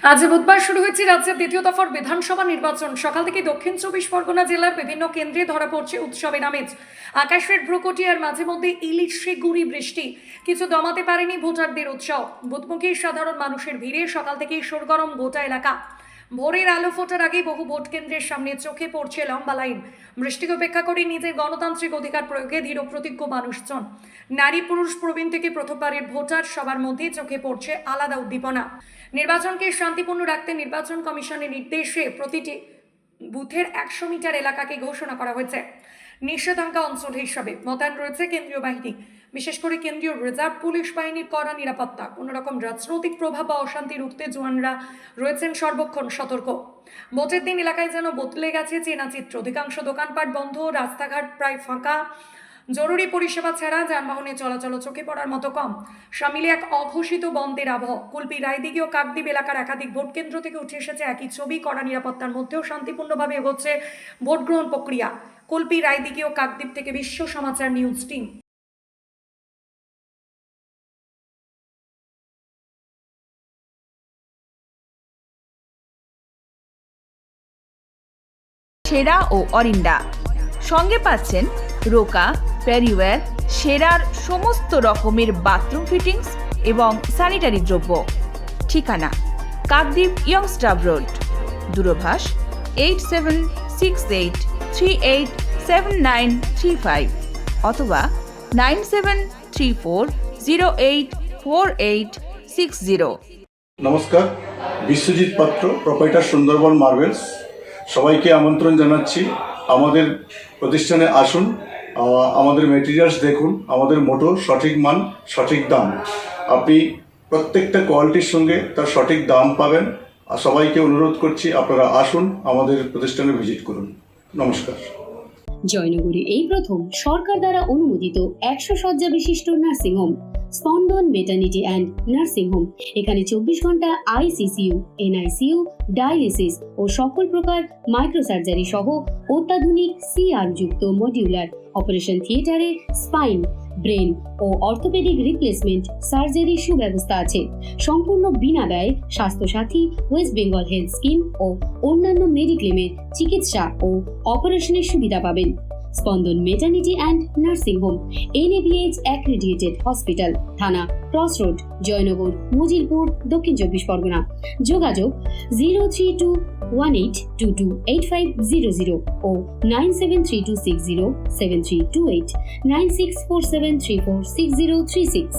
আজ বুধবার শুরু হয়েছে রাজ্যের দ্বিতীয় দফার বিধানসভা নির্বাচন। সকাল থেকে দক্ষিণ চব্বিশ পরগনা জেলার বিভিন্ন কেন্দ্রে ধরা পড়ছে উৎসবের আমেজ। আকাশের ভ্রুকুটি আর মাঝে মধ্যে ইলিশে গুঁড়ি বৃষ্টি কিছু দমাতে পারেনি ভোটারদের উৎসাহ। বুথমুখী সাধারণ মানুষের ভিড়ে সকাল থেকেই সরগরম গোটা এলাকা। ভোরের আলো ফোটার আগে বহু ভোট কেন্দ্রের সামনে চোখে পড়ছে লম্বা লাইন। বৃষ্টিকে উপেক্ষা করে নিজের গণতান্ত্রিক অধিকার প্রয়োগে দৃঢ় প্রতিজ্ঞ মানুষজন। নারী পুরুষ প্রবীণ থেকে প্রথমবারের ভোটার সবার মধ্যে চোখে পড়ছে আলাদা উদ্দীপনা। নির্বাচনকে শান্তিপূর্ণ রাখতে নির্বাচন কমিশনের নির্দেশে প্রতিটি বুথের 100 মিটার এলাকাকে ঘোষণা করা হয়েছে নিষেধাজ্ঞা অঞ্চল হিসাবে। মোতায়েন রয়েছে কেন্দ্রীয় বাহিনী, বিশেষ করে কেন্দ্রীয় রিজার্ভ পুলিশ বাহিনীর কড়া নিরাপত্তা। কোনো রকম রাজনৈতিক প্রভাব বা অশান্তি রুখতে জওয়ানরা রয়েছেন সর্বক্ষণ সতর্ক। ভোটের দিন এলাকায় যেন বদলে গেছে চেনা চিত্র। অধিকাংশ দোকানপাট বন্ধ, রাস্তাঘাট প্রায় ফাঁকা। জরুরি পরিষেবা ছাড়া যানবাহনে চলাচল চোখে পড়ার মতো কম। সামিলে এক অঘোষিত বন্ধের আবহ। কুলপি, রায়দিঘি ও কাকদ্বীপ এলাকার একাধিক ভোট কেন্দ্র থেকে উঠে এসেছে একই ছবি। কড়া নিরাপত্তার মধ্যেও শান্তিপূর্ণভাবে এগোচ্ছে ভোট গ্রহণ প্রক্রিয়া। কুলপি, রায়দিঘি ও কাকদ্বীপ থেকে বিশ্ব সমাচার নিউজ টিম। সেরা ও অরিন্ডা সঙ্গে পাচ্ছেন রোকা, প্যারিওয়্যার, সেরার সমস্ত রকমের বাথরুম ফিটিংস এবং স্যানিটারি দ্রব্য। ঠিকানা কাকদ্বীপ ইয়ংস্টার রোড, দূরভাষ 8768387935 অথবা 9734084860। নমস্কার, বিশ্বজিৎ পাত্র, প্রোপাইটার সুন্দরবন মার্বেলস। সবাইকে আমন্ত্রণ জানাচ্ছি আমাদের প্রতিষ্ঠানে আসুন, আমাদের মেটেরিয়ালস দেখুন। আমাদের মোটো সঠিক মান, সঠিক দাম। আপনি প্রত্যেকটা কোয়ালিটির সঙ্গে তার সঠিক দাম পাবেন। আর সবাইকে অনুরোধ করছি আপনারা আসুন, আমাদের প্রতিষ্ঠানে ভিজিট করুন। নমস্কার। জয়নগরে এই প্রথম সরকার দ্বারা অনুমোদিত 100 শয্যা বিশিষ্ট নার্সিংহোম স্পন্দন মেটার্নিটি অ্যান্ড নার্সিং হোম। এখানে 24 ঘন্টা আইসিসিইউ, এনআইসিইউ, ডায়ালিসিস ও সকল প্রকার মাইক্রোসার্জারি সহ অত্যাধুনিক সিআর যুক্ত মডিউলার অপারেশন থিয়েটারে স্পাইন, ব্রেন ও অর্থোপেডিক রিপ্লেসমেন্ট সার্জারি সুব্যবস্থা আছে। সম্পূর্ণ বিনা ব্যয় Swasthyasathi, West Bengal health scheme ও অন্যান্য মেডিক্লেমের চিকিৎসা ও অপারেশনের সুবিধা পাবেন। Spandan maternity and nursing home, NABH accredited hospital, Thana Cross Road, Jaynagar, Majilpur, Dakshin 24 Pargana. যোগাযোগ 03218228500 ও 9732607328, 9647346036।